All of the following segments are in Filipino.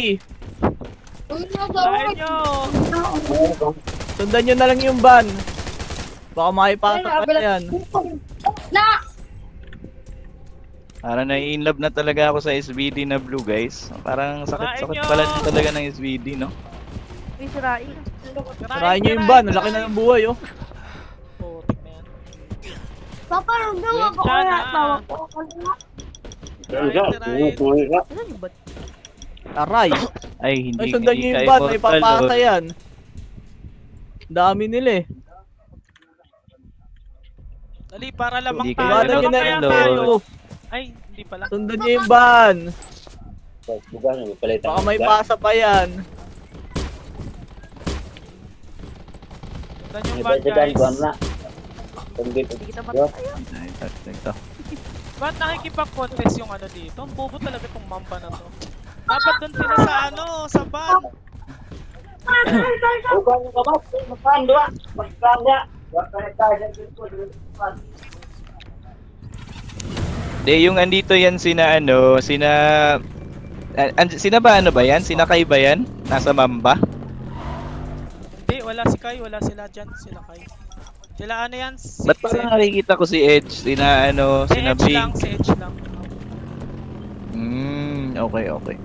Ray. Kain nyo! Sundan nyo na lang yung van. Baka makipasok pa yan. Na! Parang nai-inlove na talaga ako sa SVD na blue, guys. Parang sakit-sakit pala din talaga ng SVD, no? Uy, sirain. Sarayin nyo yung van. Ang laki na ng buhay, oh. Putik na yan. Papa, daw ako Diyan kaya na. tawa ko. Ano yung ba't? Aray. Ay, hindi. Ay, sundan nyo yung van. May papasa yan. Dami nila eh. Dali, para lamang Hindi tayo. kayo Iwanan nyo Lamang na kaya lang Lord. tayo. tayo. Ay, hindi pala. Sundan nyo yung van. Baka may pasa pa yan. Sundan yung van, guys. Hindi kita matay. Ito. Ba't nakikipag-contest yung ano dito? Ang bobo talaga tong mamba na to. Dapat dun sila sa ano, sa van. De, yung andito yan sina ano, sina ba ano ba yan? Sina Kai ba yan? Nasa Mamba? Hindi, wala si Kai, wala sila dyan, sila Kai. Sila ano yan? Si, Ba't parang nakikita ko si Edge? Sina ano, si sina Edge lang, Bing? si Edge lang. Okay.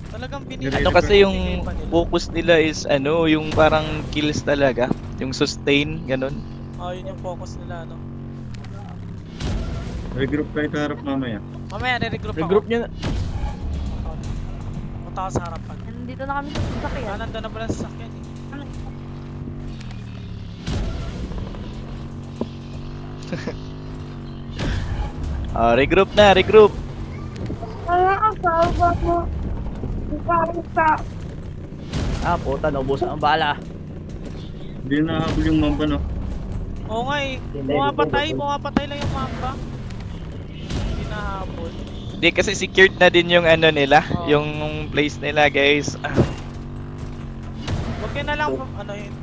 Talagang binili. Ano kasi yung focus nila is ano, yung parang kills talaga. Yung sustain, ganun. Oh, yun yung focus nila, no? Regroup kayo sa harap mamaya. Mamaya, re-regroup ako. Regroup nyo na. Punta ako sa harapan. Nandito na kami sa sasakyan. Nandun na pala sa sasakyan eh. Regroup na, regroup. Kaya ang salva mo. Ikaw sa... Ah, puta. Naubusan ang bala. Hindi na nahabol yung mamba, no? Oo nga eh. Pumapatay lang yung mamba. Hindi nahabol. Hindi kasi secured na din yung ano nila, Oo. yung place nila, guys. Huwag ka na lang, ano yun.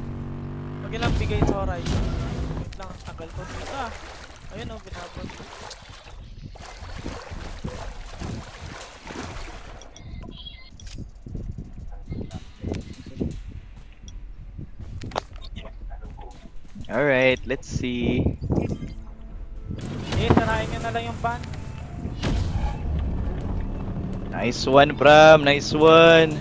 Huwag ka lang bigay sa Horizon. Wait lang, tagal ko dito ah. Ayun oh, binabot. Alright, let's see. Eh, sarayin nyo na lang yung van. Nice one, Bram. Nice one.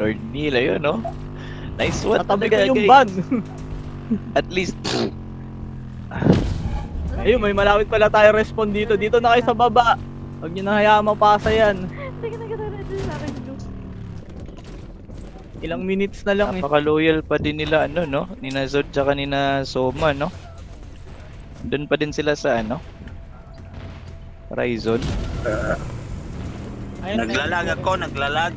Lord Neil, ayun, no? Nice one. Tatabi ko talaga, yung guys. van. At least. Ayun, may malawit pala tayo respond dito. Dito na kayo sa baba. Huwag nyo na hayaan mapasa yan. Sige na kita na sa akin. Ilang minutes na lang eh. Napaka-loyal pa din nila, ano, no? Nina Zod tsaka nina Soma, no? Doon pa din sila sa, ano? Horizon. Ayun, Naglalag ako, naglalag.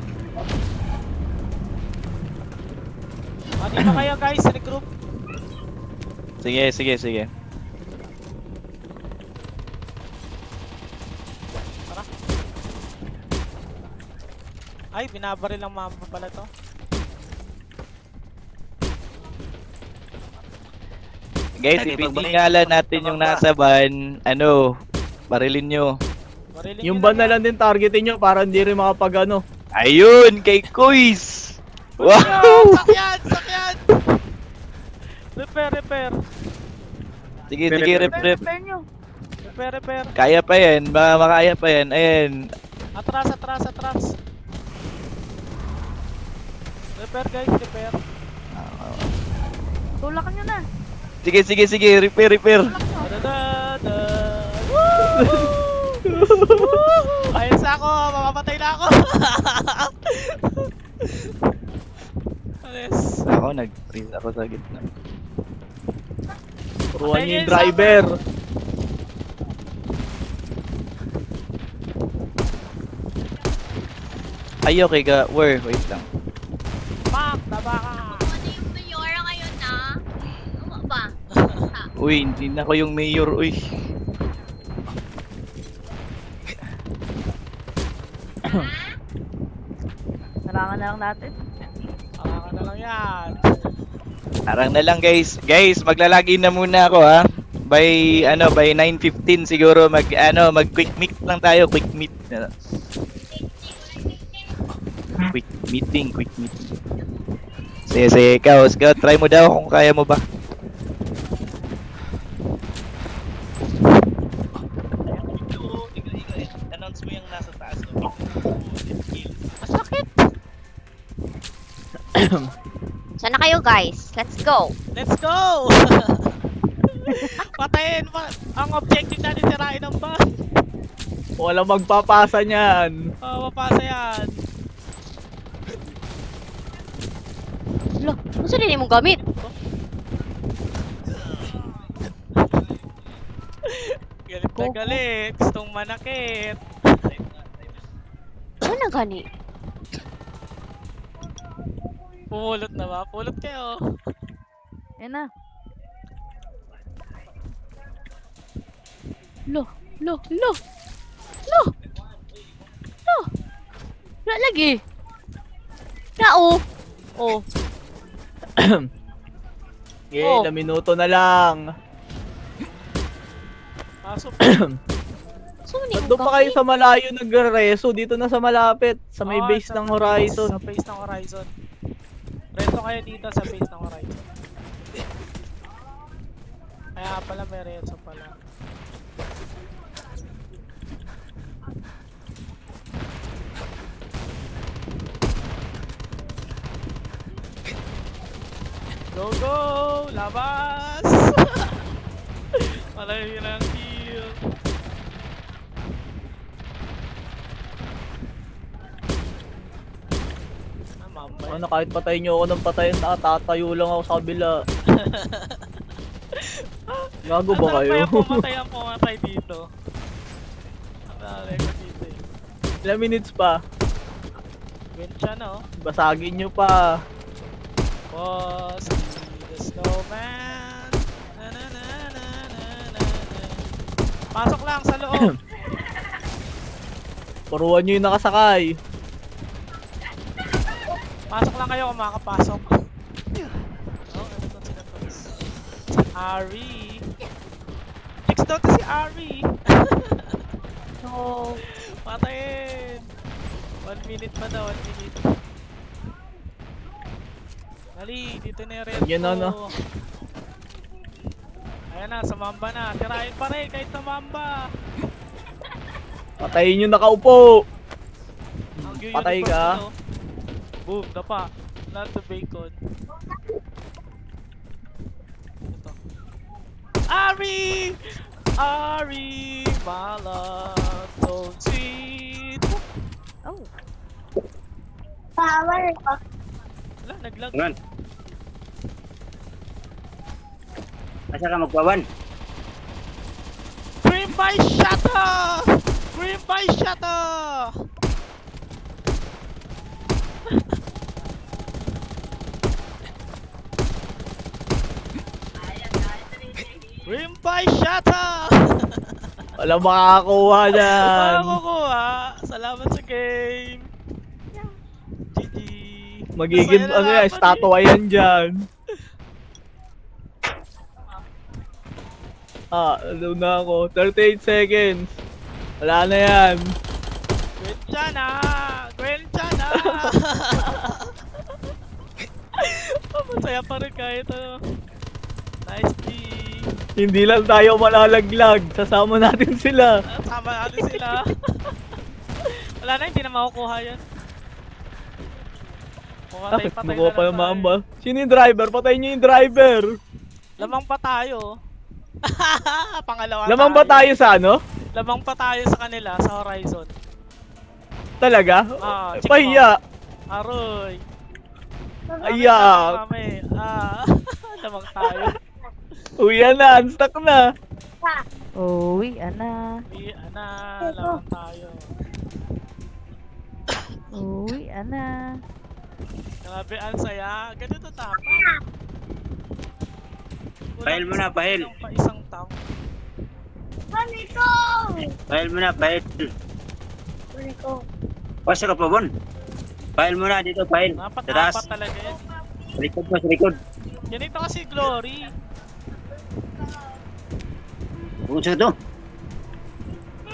dito kayo guys, regroup. Sige. Ay, binabaril ang mamba pala to. Guys, ipitingala natin yung nasa van, ano, barilin nyo. Barilin Yung nyo van na lang din targetin nyo para hindi rin makapag ano. Ayun, kay Kuis! Wow! Wow! Sakyan! Repair. Sige, rep. Repair nyo. Repair. Kaya pa yan, baka makaya pa yan. Ayan. Atras. Repair guys, repair. Tulakan nyo na. Sige, repair. Tulakan nyo. Dadada. Woo! Ayos ako, mamamatay na ako. Ayos. Ako, nag-freeze ako sa gitna. Turuan nyo yung driver. Ay, okay ka. Where? Wait lang. Pak, taba ka. Ano yung mayora ngayon na? Ano ba? Uy, hindi na ako yung mayor, uy. Narangan na lang natin. Ka na lang yan. Harang na lang, guys. Guys, maglalagin na muna ako, ha. by 9:15 siguro mag quick meet lang tayo, quick meet. Ano. Quick meeting. Sige, ikaw, try mo daw kung kaya mo ba. Announce mo yung nasa taas. Masakit! Saan na kayo guys? Let's go! Let's go! Patayin pa! Ang objective natin sirain ang bus. Wala magpapasa niyan. Mapasa yan. Lo, ano saan mong gamit? Galit na galit. Gustong manakit. Saan na gani? Pumulot na ba? Pulot kayo. Yan na. Lo. Wala lagi. Oh. Okay, ilang minuto na lang. Pasok. Saan Ba't doon pa kayo sa malayo nagre-reso? Dito na sa malapit, sa may Oo, base ng Horizon. Sa base ng Horizon. Reto kayo dito sa base ng Horizon. Kaya pala may reto pala. Go! Labas! Malayo na ang kill. Mambay. Ano, kahit patayin nyo ako ng patayin, tatayo lang ako sa kabila. Gago ba kayo? Kaya pumatay dito. Ang lalay ko dito eh. Ilang minutes pa? Win siya no? Basagin nyo pa. Boss, the snowman. Na. Pasok lang sa loob. Puruan nyo yung nakasakay. Pasok lang kayo kung makakapasok. Oh, ano to sila to? Si Ari. Fix daw to si Ari. No. Patayin. 1 minute pa daw, 1 minute. Dali, dito na yung red Yan na, no? ko. Ayan na, sumamba na. Tirahin pa rin kahit sumamba. Patayin yung nakaupo. Ang Patay uniform ka. nyo. Boom, dapa. Not the bacon. Ito. Ari! Ari! Malat, so sweet. Oh. Wala, naglag. Ngan. Asa ka magpawan? Green by Shatter! Green by Shatter! Green by Shatter! Wala makakakuha dyan. Makakukuha! Salamat sa game! GG! Magiging Masaya na ano yan, laban statua yan dyan. Ano na ako. 38 seconds. Wala na yan. Gwencha na! Gwencha na! Masaya pa rin kahit ano. Nice G! Hindi lang tayo malalaglag. Sasama natin sila. Sama natin sila. Wala na, hindi na makukuha yan. Bakit? Pumatay-patay Makuha na pa lang yung tayo. mamba. Sino yung driver? Patayin niyo yung driver. Lamang pa tayo. Pangalawa Lamang ba tayo sa ano? Lamang pa tayo sa kanila, sa Horizon. Talaga? Check Pahiya. Aroy. Ayak. Mami. Lamang tayo. Uy, yan na. Unstuck na. Uwi, ana. Uwi, lamang tayo. Uwi, ana. Grabe, ang saya. Ganito tama. Pahil mo na, pahil. Pa isang taong. Pahil mo na, pahil. Pasa ka pa, Bon. Pahil mo na dito, pahil. Sa taas. Dapat talaga yan. Sa likod mo, sa likod. Ganito kasi Glory. Kung sa to.